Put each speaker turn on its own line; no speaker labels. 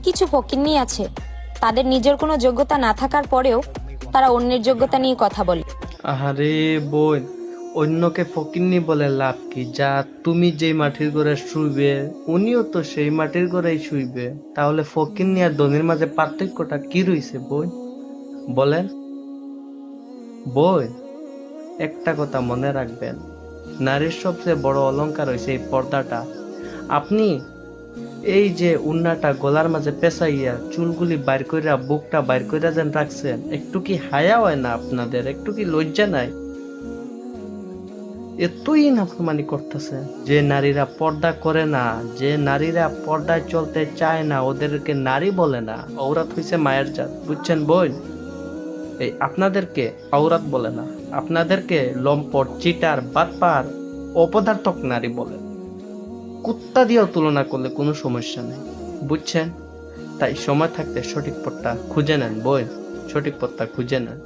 কিছু ফকিন্নি আছে, তাদের নিজের কোনো যোগ্যতা না থাকার পরেও তারা অন্যের যোগ্যতা নিয়ে কথা বলে।
আহারে বোন, অন্যকে ফকিন্নি বলে লাভ কি? যা তুমি যেই মাটির ঘরে শুইবে উনিও তো সেই মাটির ঘরেই শুইবে। তাহলে ফকিন্নি আর ধনির মাঝে পার্থক্যটা কি রইছে বোন? বলেন বোন। একটা কথা মনে রাখবেন, নারীর সবচেয়ে বড় অলংকার হইছে এই পর্দাটা। আপনি এই যে উন্নাটা গলার মাঝে পেঁচাইয়া চুলগুলি বাইর কইরা বুকটা বাইর কইরা যেন রাখছেন, একটু কি হায়া হয় না আপনাদের? একটু কি লজ্জা নাই? এতই নাফরমানি করতেছে। যে নারীরা পর্দা করে না, যে নারীরা পর্দায় চলতে চায় না, ওদেরকে নারী বলে না, ঔরত হইছে মায়ের জাত, বুঝছেন বোন? এই আপনাদেরকে ঔরত বলে না, আপনাদেরকে লম্পট, চিটার, বাটপার, অপদার্থক নারী বলে। কুত্তা দিয়েও তুলনা করলে কোনো সমস্যা নেই, বুঝছেন? তাই সময় থাকতে সঠিক পথটা খুঁজে নেন বোন, সঠিক পথটা খুঁজে নেন।